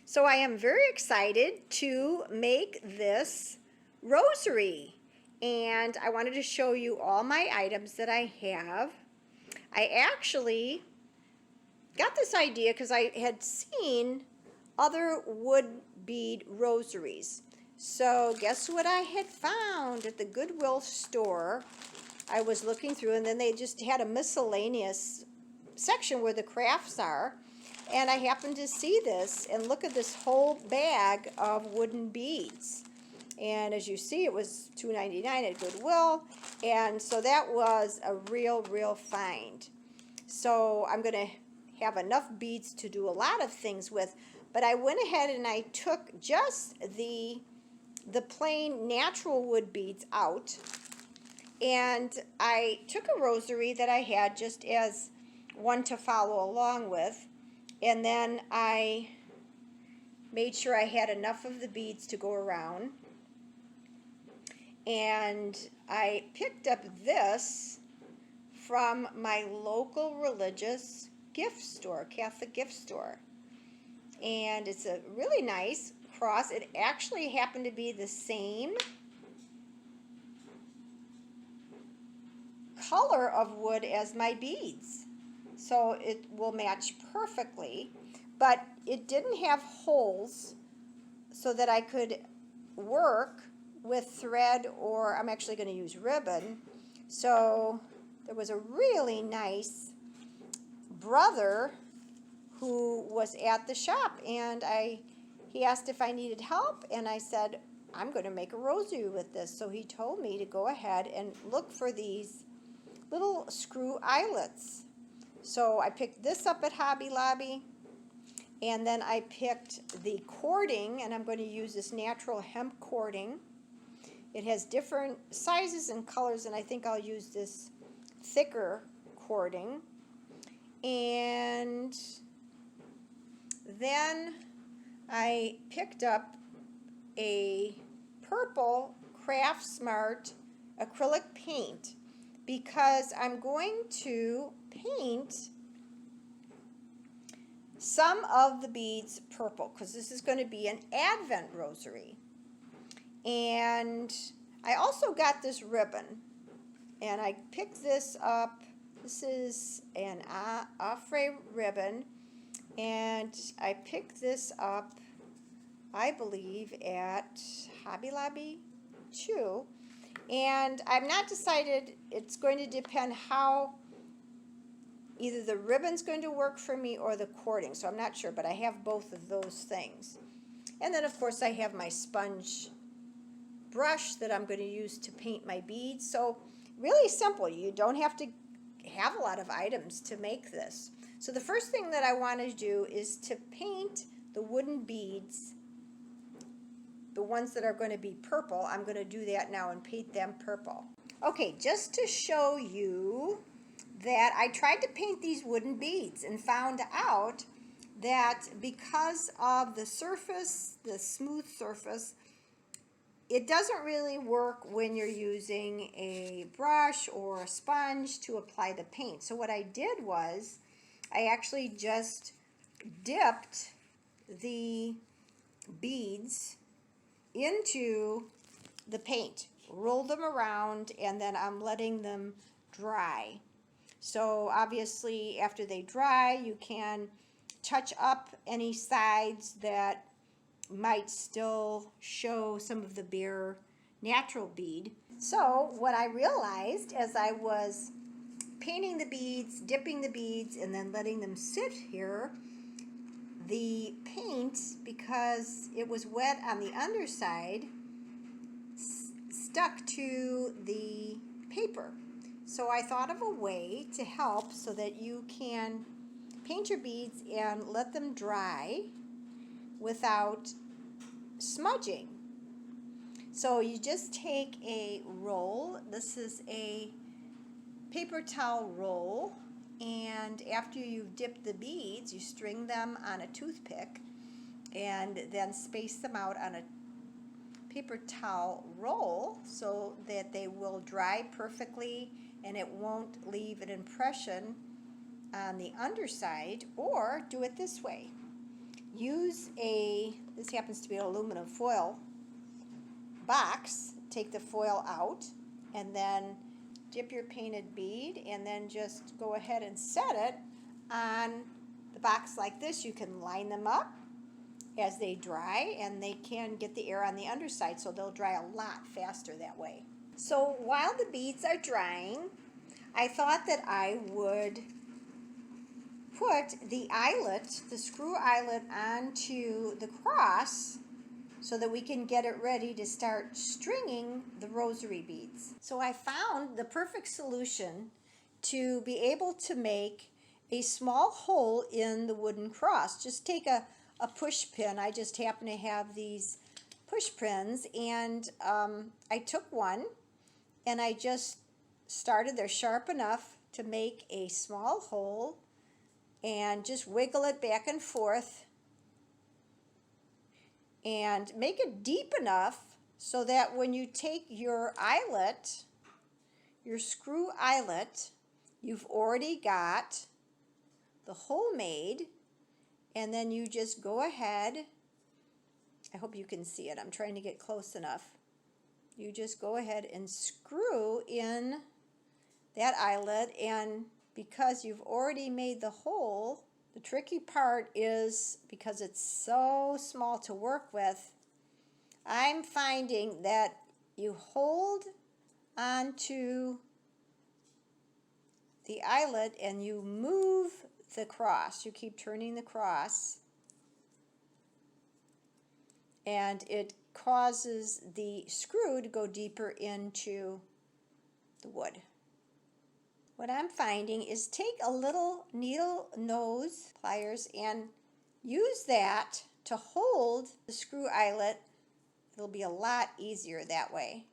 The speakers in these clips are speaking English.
So I am very excited to make this rosary, and I wanted to show you all my items that I have. I actually got this idea because I had seen other wood bead rosaries. So guess what I had found at the Goodwill store? I was looking through, and then they just had a miscellaneous section where the crafts are, and I happened to see this and look at this whole bag of wooden beads. And as you see, it was $2.99 at Goodwill, and so that was a real find. So I'm going to have enough beads to do a lot of things with, but I went ahead and I took just the plain natural wood beads out, and I took a rosary that I had just as one to follow along with, and then I made sure I had enough of the beads to go around, and I picked up this from my local religious gift store, Catholic gift store, and it's a really nice cross. It actually happened to be the same color of wood as my beads, so it will match perfectly, but it didn't have holes so that I could work with thread, or I'm actually going to use ribbon. So there was a really nice brother who was at the shop, and he asked if I needed help, and I said, I'm going to make a rosary with this. So he told me to go ahead and look for these little screw eyelets. So I picked this up at Hobby Lobby, and then I picked the cording, and I'm going to use this natural hemp cording. It has different sizes and colors, and I think I'll use this thicker cording. And then I picked up a purple Craft Smart acrylic paint, because I'm going to paint some of the beads purple, because this is going to be an Advent rosary. And I also got this ribbon, and I picked this up. This is an Offray ribbon, and I picked this up, I believe, at Hobby Lobby too. And I'm not decided. It's going to depend how either the ribbon's going to work for me or the cording, so I'm not sure, but I have both of those things. And then of course I have my sponge brush that I'm going to use to paint my beads. So really simple. You don't have to have a lot of items to make this. So the first thing that I want to do is to paint the wooden beads, the ones that are going to be purple. I'm going to do that now and paint them purple. Okay, just to show you that I tried to paint these wooden beads and found out that because of the surface, the smooth surface, it doesn't really work when you're using a brush or a sponge to apply the paint. So what I did was I actually just dipped the beads into the paint, roll them around, and then I'm letting them dry. So obviously after they dry, you can touch up any sides that might still show some of the bare natural bead. So what I realized as I was painting the beads, dipping the beads, and then letting them sit here, the paint, because it was wet on the underside, stuck to the paper. So I thought of a way to help so that you can paint your beads and let them dry without smudging. So you just take a roll. This is a paper towel roll, and after you've dipped the beads, you string them on a toothpick and then space them out on a paper towel roll so that they will dry perfectly and it won't leave an impression on the underside. Or do it this way. use this happens to be an aluminum foil box. Take the foil out and then dip your painted bead and then just go ahead and set it on the box like this. You can line them up as they dry, and they can get the air on the underside, so they'll dry a lot faster that way. So while the beads are drying, I thought that I would put the eyelet, the screw eyelet, onto the cross so that we can get it ready to start stringing the rosary beads. So I found the perfect solution to be able to make a small hole in the wooden cross. Just take a push pin. I just happen to have these push pins, and I took one and I just started. They're sharp enough to make a small hole, and just wiggle it back and forth and make it deep enough so that when you take your eyelet, your screw eyelet, you've already got the hole made. And then you just go ahead, I hope you can see it, I'm trying to get close enough. You just go ahead and screw in that eyelet, and because you've already made the hole, the tricky part is, because it's so small to work with, I'm finding that you hold onto the eyelet and you move the cross. You keep turning the cross, and it causes the screw to go deeper into the wood. What I'm finding is take a little needle nose pliers and use that to hold the screw eyelet. It'll be a lot easier that way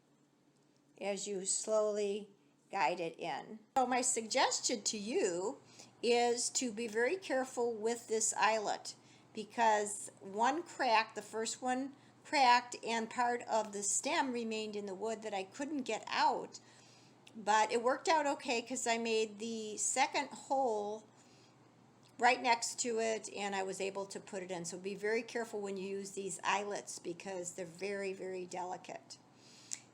as you slowly guide it in. So my suggestion to you is to be very careful with this eyelet, because one cracked, the first one cracked, and part of the stem remained in the wood that I couldn't get out. But it worked out okay because I made the second hole right next to it and I was able to put it in. So be very careful when you use these eyelets because they're very, very delicate.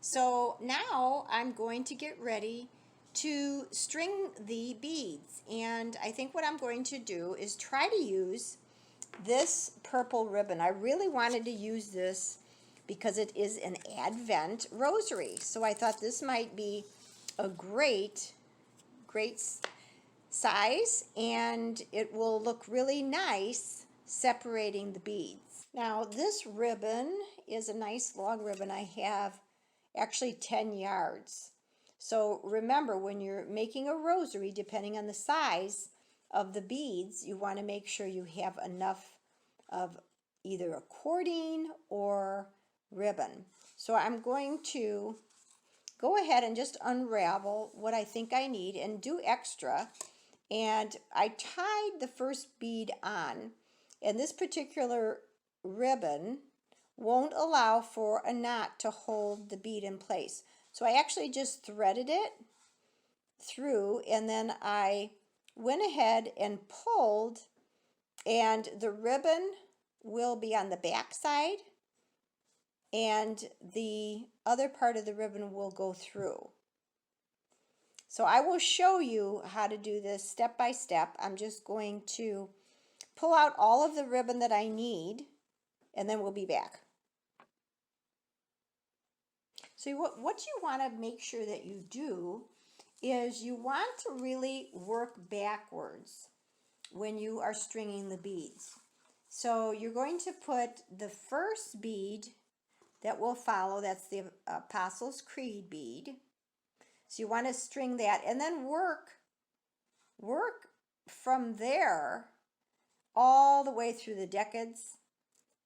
So now I'm going to get ready to string the beads, and I think what I'm going to do is try to use this purple ribbon. I really wanted to use this because it is an Advent rosary, so I thought this might be a great size, and it will look really nice separating the beads. Now this ribbon is a nice long ribbon. I have actually 10 yards. So remember, when you're making a rosary, depending on the size of the beads, you want to make sure you have enough of either a cording or ribbon. So I'm going to go ahead and just unravel what I think I need and do extra. And I tied the first bead on, and this particular ribbon won't allow for a knot to hold the bead in place. So I actually just threaded it through, and then I went ahead and pulled, and the ribbon will be on the back side and the other part of the ribbon will go through. So I will show you how to do this step by step. I'm just going to pull out all of the ribbon that I need, and then we'll be back. So what you want to make sure that you do is you want to really work backwards when you are stringing the beads. So you're going to put the first bead that will follow, that's the Apostles' Creed bead. So you want to string that and then work from there all the way through the decades,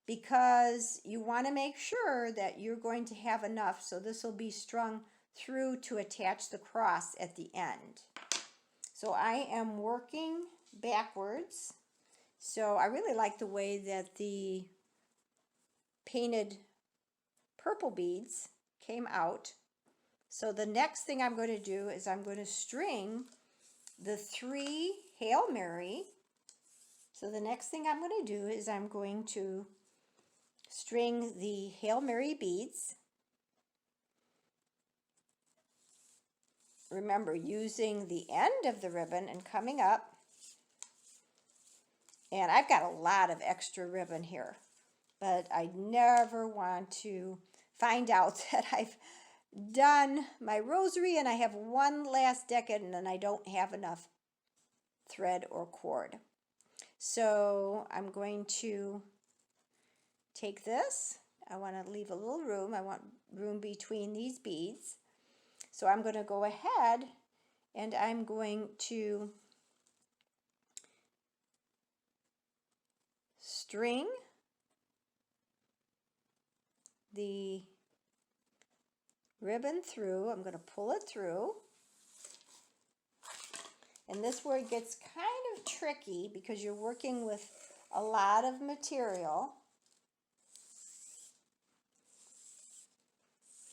because you want to make sure that you're going to have enough. So this will be strung through to attach the cross at the end. So I am working backwards. So I really like the way that the painted purple beads came out. So the next thing I'm going to do is I'm going to string the 3 Hail Mary So the next thing I'm going to do is I'm going to string the Hail Mary beads. Remember, using the end of the ribbon and coming up. And I've got a lot of extra ribbon here, but I never want to find out that I've done my rosary and I have one last decade and then I don't have enough thread or cord. So I'm going to take this. I want to leave a little room. I want room between these beads. So I'm going to go ahead and I'm going to string the ribbon through. I'm going to pull it through. And this is where it gets kind of tricky because you're working with a lot of material.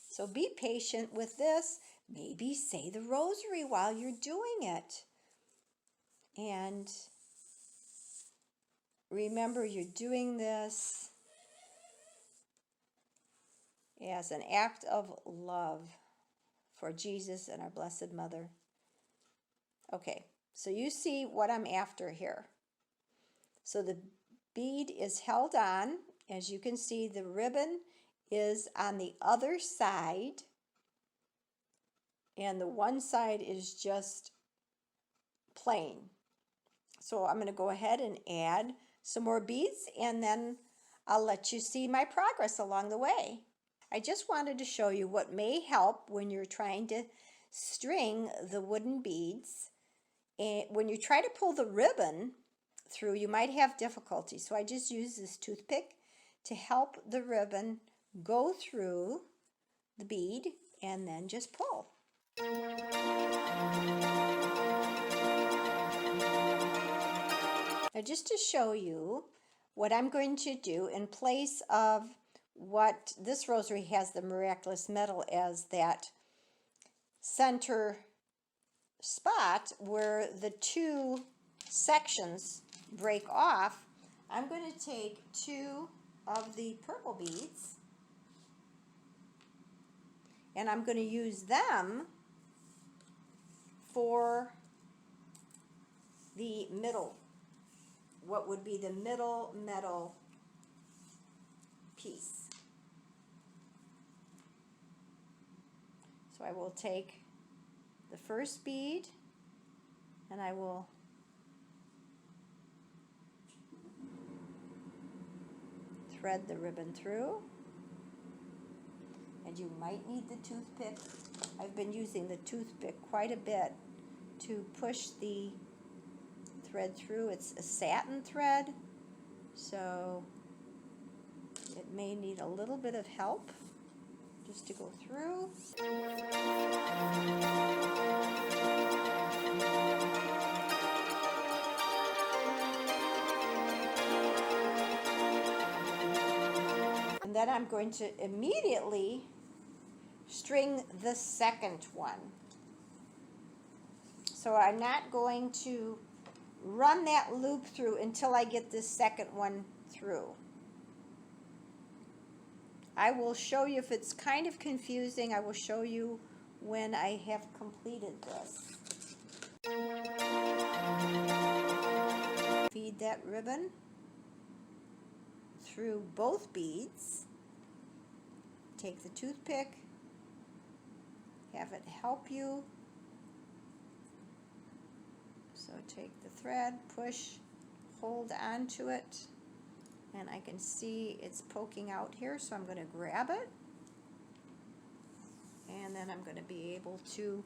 So be patient with this. Maybe say the rosary while you're doing it. And remember, you're doing this as an act of love for Jesus and our Blessed Mother. Okay, so you see what I'm after here. So the bead is held on. As you can see, the ribbon is on the other side, and the one side is just plain. So I'm going to go ahead and add some more beads, and then I'll let you see my progress along the way. I just wanted to show you what may help when you're trying to string the wooden beads. And when you try to pull the ribbon through, you might have difficulty. So I just use this toothpick to help the ribbon go through the bead and then just pull. Now just to show you what I'm going to do in place of what this rosary has, the miraculous medal, as that center spot where the two sections break off, I'm going to take two of the purple beads and I'm going to use them for the middle, what would be the middle metal piece. So I will take the first bead and I will thread the ribbon through, and you might need the toothpick. I've been using the toothpick quite a bit to push the thread through. It's a satin thread, so it may need a little bit of help just to go through. And then I'm going to immediately string the second one. So I'm not going to run that loop through until I get this second one through. I will show you if it's kind of confusing. I will show you when I have completed this. Feed that ribbon through both beads. Take the toothpick, have it help you. So take the thread, push, hold onto it, and I can see it's poking out here, so I'm going to grab it, and then I'm going to be able to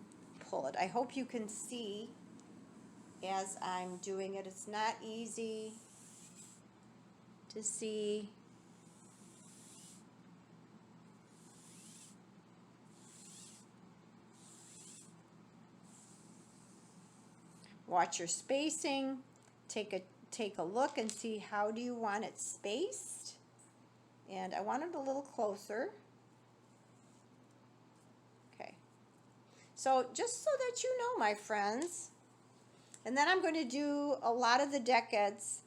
pull it. I hope you can see as I'm doing it. It's not easy to see. Watch your spacing. Take a look and see how do you want it spaced. And I want it a little closer. Okay. So just so that you know, my friends, and then I'm going to do a lot of the decades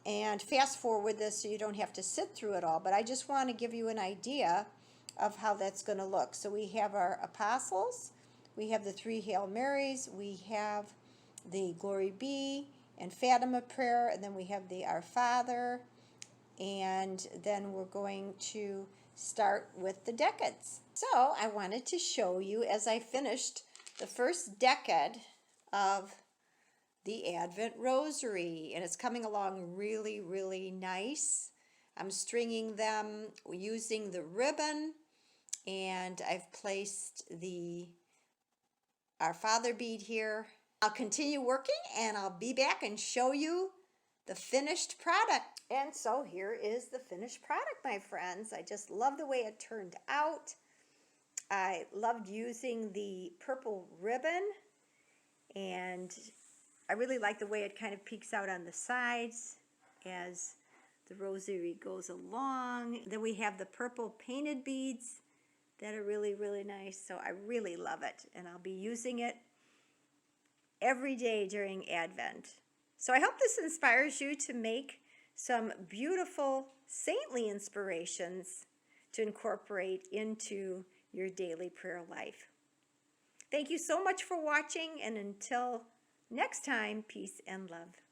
and fast forward this so you don't have to sit through it all, but I just want to give you an idea of how that's going to look. So we have our apostles, we have the 3 Hail Marys, we have the Glory Be and Fatima prayer, and then we have the Our Father, and then we're going to start with the decades. So I wanted to show you as I finished the first decade of the Advent Rosary, and it's coming along really, really nice. I'm stringing them using the ribbon, and I've placed the Our Father bead here. I'll continue working and I'll be back and show you the finished product. And so here is the finished product, my friends. I just love the way it turned out. I loved using the purple ribbon, and I really like the way it kind of peeks out on the sides as the rosary goes along. Then we have the purple painted beads that are really, really nice. So I really love it, and I'll be using it every day during Advent. So I hope this inspires you to make some beautiful saintly inspirations to incorporate into your daily prayer life. Thank you so much for watching, and until next time, peace and love.